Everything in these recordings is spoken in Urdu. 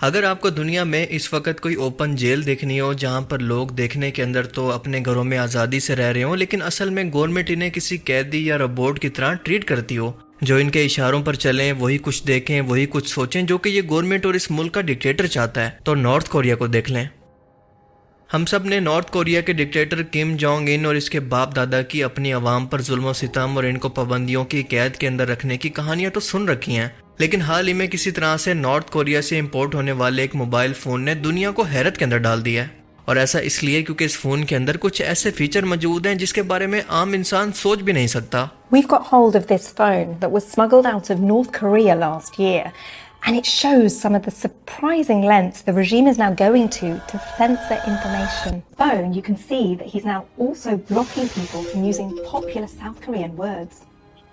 اگر آپ کو دنیا میں اس وقت کوئی اوپن جیل دیکھنی ہو جہاں پر لوگ دیکھنے کے اندر تو اپنے گھروں میں آزادی سے رہ رہے ہوں، لیکن اصل میں گورنمنٹ انہیں کسی قیدی یا روبوٹ کی طرح ٹریٹ کرتی ہو، جو ان کے اشاروں پر چلیں، وہی کچھ دیکھیں، وہی کچھ سوچیں جو کہ یہ گورنمنٹ اور اس ملک کا ڈکٹیٹر چاہتا ہے، تو نارتھ کوریا کو دیکھ لیں۔ ہم سب نے نارتھ کوریا کے ڈکٹیٹر کم جونگ ان اور اس کے باپ دادا کی اپنی عوام پر ظلم و ستم اور ان کو پابندیوں کی قید کے اندر رکھنے کی کہانیاں تو سن رکھی ہیں، لیکن حال ہی میں کسی طرح سے نارتھ کوریا سے امپورٹ ہونے والے ایک موبائل فون نے دنیا کو حیرت کے اندر ڈال دیا ہے، اور ایسا اس لیے کیونکہ اس فون کے اندر کچھ ایسے فیچر موجود ہیں جس کے بارے میں عام انسان سوچ بھی نہیں سکتا۔ We've got hold of this phone that was smuggled out of North Korea last year, and it shows some of the surprising lengths the regime is now going to censor information. Phone, you can see that he's now also blocking people from using popular South Korean words.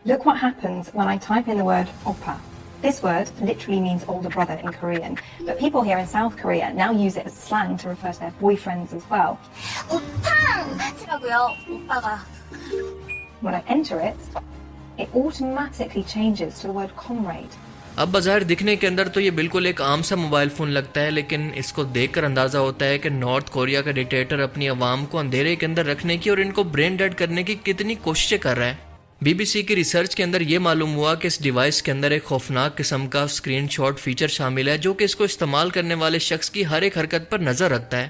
Look what happens when I type in the word oppa. This word literally means older brother in Korean, but people here in South Korea now use it as slang to refer to their boyfriends as well. 오팡! 오빠가. When I enter it, it automatically changes to the word comrade. اب بظاہر دکھنے کے اندر تو یہ بالکل ایک عام سا موبائل فون لگتا ہے، لیکن اس کو دیکھ کر اندازہ ہوتا ہے کہ نارتھ کوریا کا ڈکٹیٹر اپنی عوام کو اندھیرے کے اندر رکھنے کی اور ان کو برین ڈیڈ کرنے کی کتنی کوششیں کر رہا ہے۔ بی بی سی کی ریسرچ کے اندر یہ معلوم ہوا کہ اس ڈیوائس کے اندر ایک خوفناک قسم کا اسکرین شاٹ فیچر شامل ہے جو کہ اس کو استعمال کرنے والے شخص کی ہر ایک حرکت پر نظر رکھتا ہے۔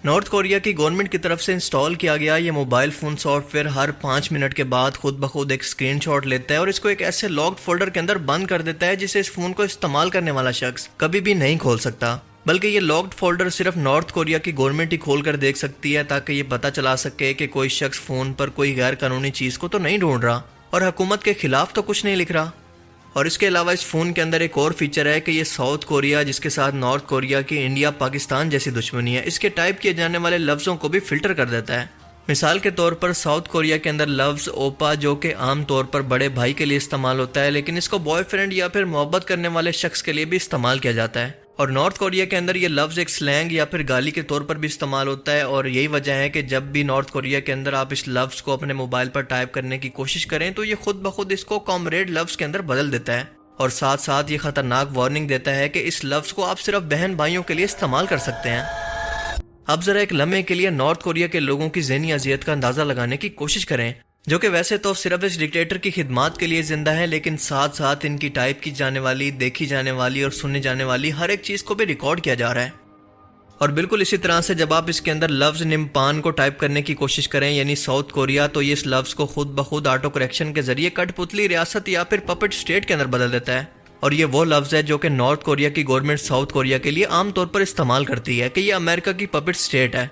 نارتھ کوریا کی گورنمنٹ کی طرف سے انسٹال کیا گیا یہ mobile phone soft where her 5 minute کے بعد خود بخود ایک اسکرین شاٹ لیتا ہے اور اس کو ایک ایسے لاکڈ فولڈر کے اندر بند کر دیتا ہے جسے اس فون کو استعمال کرنے والا شخص کبھی بھی نہیں کھول سکتا، بلکہ یہ لاکڈ فولڈر صرف نارتھ کوریا کی گورنمنٹ ہی کھول کر دیکھ سکتی ہے تاکہ یہ پتہ چلا سکے کہ کوئی شخص فون پر کوئی غیر قانونی چیز کو تو نہیں ڈھونڈ رہا اور حکومت کے خلاف تو کچھ نہیں لکھ رہا۔ اور اس کے علاوہ اس فون کے اندر ایک اور فیچر ہے کہ یہ ساؤتھ کوریا جس کے ساتھ نارتھ کوریا کی انڈیا پاکستان جیسی دشمنی ہے، اس کے ٹائپ کیے جانے والے لفظوں کو بھی فلٹر کر دیتا ہے۔ مثال کے طور پر ساؤتھ کوریا کے اندر لفظ اوپا جو کہ عام طور پر بڑے بھائی کے لیے استعمال ہوتا ہے، لیکن اس کو بوائے فرینڈ یا پھر محبت کرنے والے شخص کے لیے بھی استعمال کیا جاتا ہے، اور نارتھ کوریا کے اندر یہ لفظ ایک سلینگ یا پھر گالی کے طور پر بھی استعمال ہوتا ہے، اور یہی وجہ ہے کہ جب بھی نارتھ کوریا کے اندر آپ اس لفظ کو اپنے موبائل پر ٹائپ کرنے کی کوشش کریں تو یہ خود بخود اس کو کامریڈ لفظ کے اندر بدل دیتا ہے، اور ساتھ ساتھ یہ خطرناک وارننگ دیتا ہے کہ اس لفظ کو آپ صرف بہن بھائیوں کے لیے استعمال کر سکتے ہیں۔ اب ذرا ایک لمحے کے لیے نارتھ کوریا کے لوگوں کی ذہنی اذیت کا اندازہ لگانے کی کوشش کریں، جو کہ ویسے تو صرف اس ڈکٹیٹر کی خدمات کے لیے زندہ ہے، لیکن ساتھ ساتھ ان کی ٹائپ کی جانے والی، دیکھی جانے والی اور سنی جانے والی ہر ایک چیز کو بھی ریکارڈ کیا جا رہا ہے۔ اور بالکل اسی طرح سے جب آپ اس کے اندر لفظ نمپان کو ٹائپ کرنے کی کوشش کریں یعنی ساؤتھ کوریا، تو یہ اس لفظ کو خود بخود آٹو کریکشن کے ذریعے کٹ پتلی ریاست یا پھر پپٹ اسٹیٹ کے اندر بدل دیتا ہے، اور یہ وہ لفظ ہے جو کہ نارتھ کوریا کی گورنمنٹ ساؤتھ کوریا کے لیے عام طور پر استعمال کرتی ہے کہ یہ امریکہ کی پپٹ اسٹیٹ ہے۔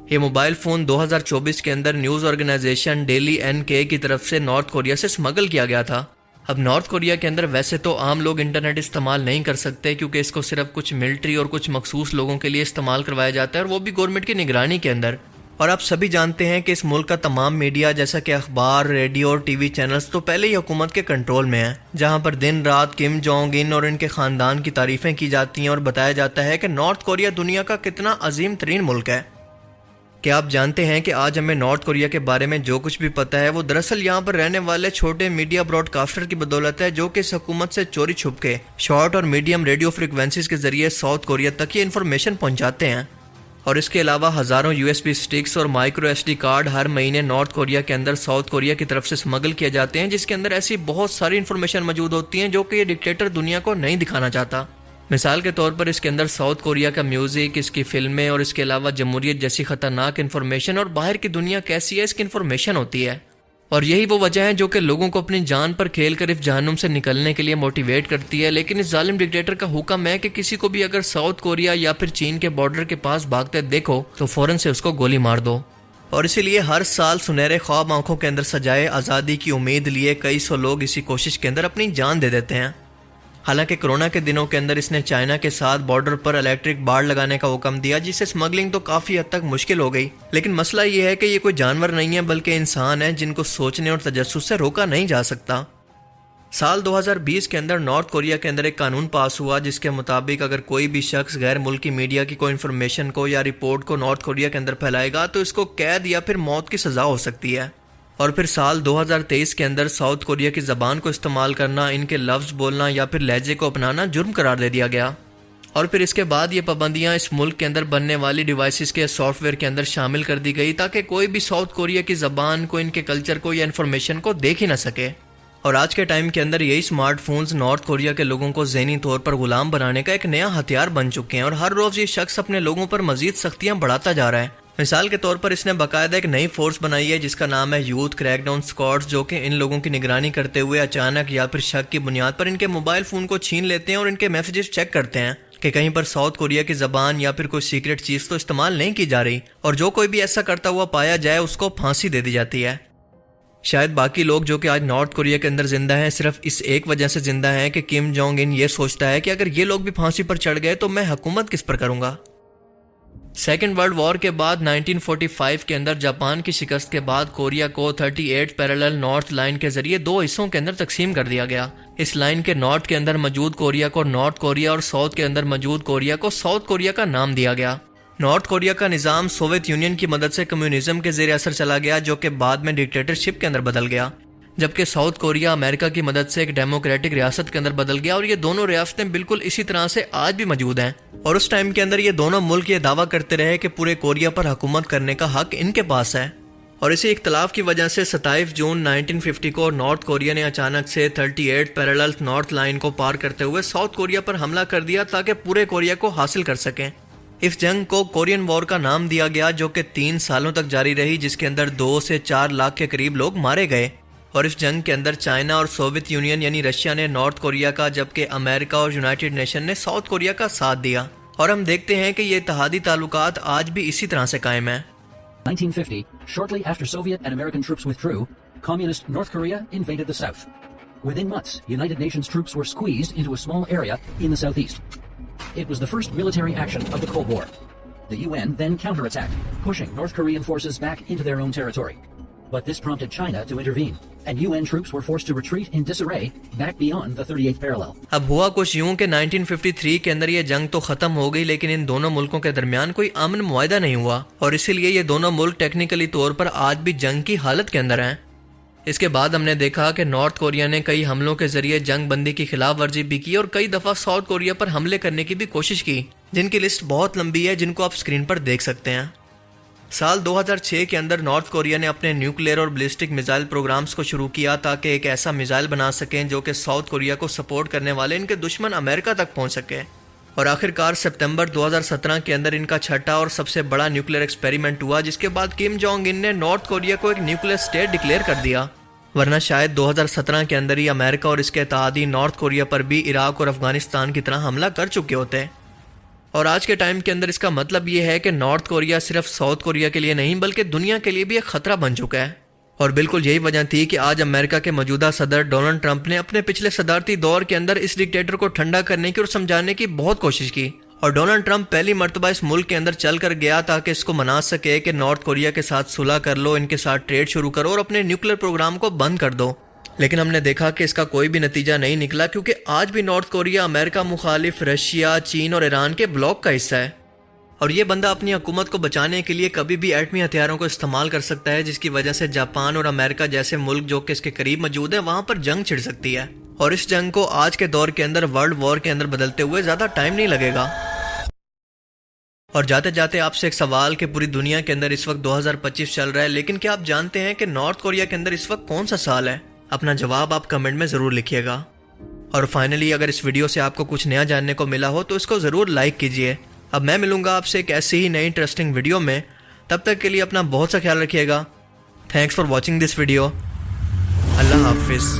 یہ موبائل فون 2024 کے اندر نیوز آرگنائزیشن ڈیلی NK کی طرف سے نارتھ کوریا سے اسمگل کیا گیا تھا۔ اب نارتھ کوریا کے اندر ویسے تو عام لوگ انٹرنیٹ استعمال نہیں کر سکتے کیونکہ اس کو صرف کچھ ملٹری اور کچھ مخصوص لوگوں کے لیے استعمال کروایا جاتا ہے، اور وہ بھی گورنمنٹ کی نگرانی کے اندر۔ اور آپ سبھی جانتے ہیں کہ اس ملک کا تمام میڈیا جیسا کہ اخبار، ریڈیو اور ٹی وی چینلز تو پہلے ہی حکومت کے کنٹرول میں ہیں، جہاں پر دن رات کم جونگ ان اور ان کے خاندان کی تعریفیں کی جاتی ہیں اور بتایا جاتا ہے کہ نارتھ کوریا دنیا کا کتنا عظیم ترین ملک ہے۔ کیا آپ جانتے ہیں کہ آج ہمیں نارتھ کوریا کے بارے میں جو کچھ بھی پتہ ہے وہ دراصل یہاں پر رہنے والے چھوٹے میڈیا براڈ کاسٹر کی بدولت ہے، جو کہ اس حکومت سے چوری چھپ کے شارٹ اور میڈیم ریڈیو فریکوینسیز کے ذریعے ساؤتھ کوریا تک یہ انفارمیشن پہنچاتے ہیں۔ اور اس کے علاوہ ہزاروں USB سٹکس اور مائکرو SD کارڈ ہر مہینے نارتھ کوریا کے اندر ساؤتھ کوریا کی طرف سے اسمگل کیے جاتے ہیں، جس کے اندر ایسی بہت ساری انفارمیشن موجود ہوتی ہیں جو کہ یہ ڈکٹیٹر دنیا کو نہیں دکھانا چاہتا۔ مثال کے طور پر اس کے اندر ساؤتھ کوریا کا میوزک، اس کی فلمیں اور اس کے علاوہ جمہوریت جیسی خطرناک انفارمیشن اور باہر کی دنیا کیسی ہے اس کی انفارمیشن ہوتی ہے، اور یہی وہ وجہ ہے جو کہ لوگوں کو اپنی جان پر کھیل کر اس جہنم سے نکلنے کے لیے موٹیویٹ کرتی ہے۔ لیکن اس ظالم ڈکٹیٹر کا حکم ہے کہ کسی کو بھی اگر ساؤتھ کوریا یا پھر چین کے بارڈر کے پاس بھاگتے دیکھو تو فوراً سے اس کو گولی مار دو، اور اسی لیے ہر سال سنہرے خواب آنکھوں کے اندر سجائے آزادی کی امید لیے کئی سو لوگ اسی کوشش کے اندر اپنی جان دے دیتے ہیں۔ حالانکہ کرونا کے دنوں کے اندر اس نے چائنا کے ساتھ بارڈر پر الیکٹرک بارڈ لگانے کا حکم دیا، جس سے اسمگلنگ تو کافی حد تک مشکل ہو گئی، لیکن مسئلہ یہ ہے کہ یہ کوئی جانور نہیں ہے بلکہ انسان ہے جن کو سوچنے اور تجسس سے روکا نہیں جا سکتا۔ سال 2020 کے اندر نارتھ کوریا کے اندر ایک قانون پاس ہوا جس کے مطابق اگر کوئی بھی شخص غیر ملکی میڈیا کی کوئی انفارمیشن کو یا رپورٹ کو نارتھ کوریا کے اندر پھیلائے گا تو اس کو قید یا پھر موت کی سزا ہو سکتی ہے۔ اور پھر سال 2023 کے اندر ساؤتھ کوریا کی زبان کو استعمال کرنا، ان کے لفظ بولنا یا پھر لہجے کو اپنانا جرم قرار دے دیا گیا۔ اور پھر اس کے بعد یہ پابندیاں اس ملک کے اندر بننے والی ڈیوائسز کے سافٹ ویئر کے اندر شامل کر دی گئی تاکہ کوئی بھی ساؤتھ کوریا کی زبان کو، ان کے کلچر کو یا انفارمیشن کو دیکھ ہی نہ سکے۔ اور آج کے ٹائم کے اندر یہی اسمارٹ فونز نارتھ کوریا کے لوگوں کو ذہنی طور پر غلام بنانے کا ایک نیا ہتھیار بن چکے ہیں، اور ہر روز یہ شخص اپنے لوگوں پر مزید سختیاں بڑھاتا جا رہا ہے۔ مثال کے طور پر اس نے باقاعدہ ایک نئی فورس بنائی ہے جس کا نام ہے یوتھ کریک ڈاؤن اسکواڈز، جو کہ ان لوگوں کی نگرانی کرتے ہوئے اچانک یا پھر شک کی بنیاد پر ان کے موبائل فون کو چھین لیتے ہیں اور ان کے میسیجز چیک کرتے ہیں کہ کہیں پر ساؤتھ کوریا کی زبان یا پھر کوئی سیکرٹ چیز تو استعمال نہیں کی جا رہی، اور جو کوئی بھی ایسا کرتا ہوا پایا جائے اس کو پھانسی دے دی جاتی ہے۔ شاید باقی لوگ جو کہ آج نارتھ کوریا کے اندر زندہ ہیں صرف اس ایک وجہ سے زندہ ہیں کہ کم جونگ ان یہ سوچتا ہے کہ اگر یہ لوگ بھی پھانسی پر چڑھ گئے تو میں حکومت کس پر کروں گا۔ سیکنڈ ورلڈ وار کے بعد 1945 کے اندر جاپان کی شکست کے بعد کوریا کو 38 پیرالل نارتھ لائن کے ذریعے دو حصوں کے اندر تقسیم کر دیا گیا۔ اس لائن کے نارتھ کے اندر موجود کوریا کو نارتھ کوریا اور ساؤتھ کے اندر موجود کوریا کو ساؤتھ کوریا کا نام دیا گیا۔ نارتھ کوریا کا نظام سوویت یونین کی مدد سے کمیونزم کے زیر اثر چلا گیا، جو کہ بعد میں ڈکٹیٹرشپ کے اندر بدل گیا، جبکہ ساؤتھ کوریا امریکہ کی مدد سے ایک ڈیموکریٹک ریاست کے اندر بدل گیا، اور یہ دونوں ریاستیں بالکل اسی طرح سے آج بھی موجود ہیں۔ اور اس ٹائم کے اندر یہ دونوں ملک یہ دعویٰ کرتے رہے کہ پورے کوریا پر حکومت کرنے کا حق ان کے پاس ہے، اور اسی اختلاف کی وجہ سے 27 جون 1950 کو نارتھ کوریا نے اچانک سے 38 پیرالل نارتھ لائن کو پار کرتے ہوئے ساؤتھ کوریا پر حملہ کر دیا تاکہ پورے کوریا کو حاصل کر سکیں۔ اس جنگ کو کورین وار کا نام دیا گیا، جو کہ 3 سالوں تک جاری رہی، جس کے اندر 2 سے 4 لاکھ کے قریب لوگ مارے گئے۔ اور اس جنگ کے اندر چائنا اور سوویت یونین یعنی رشیا نے نارتھ کوریا کا، جبکہ امریکہ اور یونائٹڈ نیشن نے ساؤتھ کوریا کا ساتھ دیا، اور ہم دیکھتے ہیں کہ یہ اتحادی تعلقات آج بھی اسی طرح سے قائم ہیں۔ 1950, shortly after Soviet and American troops withdrew, communist North Korea invaded the south. Within months, United Nations troops were squeezed into a small area in the southeast. It was the first military action of the Cold War. The UN then counterattacked, pushing North Korean forces back into their own territory. But this prompted China to intervene, and UN troops were forced to retreat in disarray back beyond the 38th parallel. اب ہوا کچھ یوں کہ 1953 کے اندر یہ جنگ تو ختم ہو گئی، لیکن ان دونوں ملکوں کے درمیان کوئی امن معاہدہ نہیں ہوا، اور اسی لیے یہ دونوں ملک ٹیکنیکلی طور پر آج بھی جنگ کی حالت کے اندر ہیں۔ اس کے بعد ہم نے دیکھا کہ نارتھ کوریا نے کئی حملوں کے ذریعے جنگ بندی کی خلاف ورزی بھی کی، اور کئی دفعہ ساؤتھ کوریا پر حملے کرنے کی بھی کوشش کی، جن کی لسٹ بہت لمبی ہے، جن کو آپ اسکرین پر دیکھ سکتے ہیں۔ سال 2006 کے اندر نارتھ کوریا نے اپنے نیوکلیئر اور بلسٹک میزائل پروگرامز کو شروع کیا تاکہ ایک ایسا میزائل بنا سکیں جو کہ ساؤتھ کوریا کو سپورٹ کرنے والے ان کے دشمن امریکہ تک پہنچ سکے۔ اور آخرکار سپتمبر 2017 کے اندر ان کا چھٹا اور سب سے بڑا نیوکلیئر ایکسپیریمنٹ ہوا، جس کے بعد کم جونگ ان نے نارتھ کوریا کو ایک نیوکلیئر اسٹیٹ ڈکلیئر کر دیا، ورنہ شاید 2017 کے اندر ہی امریکہ اور اس کے اتحادی نارتھ کوریا پر بھی عراق اور افغانستان کی طرح حملہ کر چکے ہوتے۔ اور آج کے ٹائم کے اندر اس کا مطلب یہ ہے کہ نارتھ کوریا صرف ساؤتھ کوریا کے لیے نہیں بلکہ دنیا کے لیے بھی ایک خطرہ بن چکا ہے، اور بالکل یہی وجہ تھی کہ آج امریکہ کے موجودہ صدر ڈونلڈ ٹرمپ نے اپنے پچھلے صدارتی دور کے اندر اس ڈکٹیٹر کو ٹھنڈا کرنے کی اور سمجھانے کی بہت کوشش کی، اور ڈونلڈ ٹرمپ پہلی مرتبہ اس ملک کے اندر چل کر گیا تاکہ اس کو منا سکے کہ نارتھ کوریا کے ساتھ صلح کر لو، ان کے ساتھ ٹریڈ شروع کرو اور اپنے نیوکلیئر پروگرام کو بند کر دو۔ لیکن ہم نے دیکھا کہ اس کا کوئی بھی نتیجہ نہیں نکلا، کیونکہ آج بھی نارتھ کوریا امریکہ مخالف رشیا، چین اور ایران کے بلاک کا حصہ ہے، اور یہ بندہ اپنی حکومت کو بچانے کے لیے کبھی بھی ایٹمی ہتھیاروں کو استعمال کر سکتا ہے، جس کی وجہ سے جاپان اور امریکہ جیسے ملک جو کہ اس کے قریب موجود ہیں وہاں پر جنگ چھڑ سکتی ہے، اور اس جنگ کو آج کے دور کے اندر ورلڈ وار کے اندر بدلتے ہوئے زیادہ ٹائم نہیں لگے گا۔ اور جاتے جاتے آپ سے ایک سوال کہ پوری دنیا کے اندر اس وقت 2025 چل رہا ہے، لیکن کیا آپ جانتے ہیں کہ نارتھ کوریا کے اندر اس وقت کون سا سال ہے؟ اپنا جواب آپ کمنٹ میں ضرور لکھیے گا۔ اور فائنلی اگر اس ویڈیو سے آپ کو کچھ نیا جاننے کو ملا ہو تو اس کو ضرور لائک کیجئے۔ اب میں ملوں گا آپ سے ایک ایسی ہی نئی انٹرسٹنگ ویڈیو میں، تب تک کے لیے اپنا بہت سا خیال رکھیے گا۔ Thanks for watching this video. اللہ حافظ۔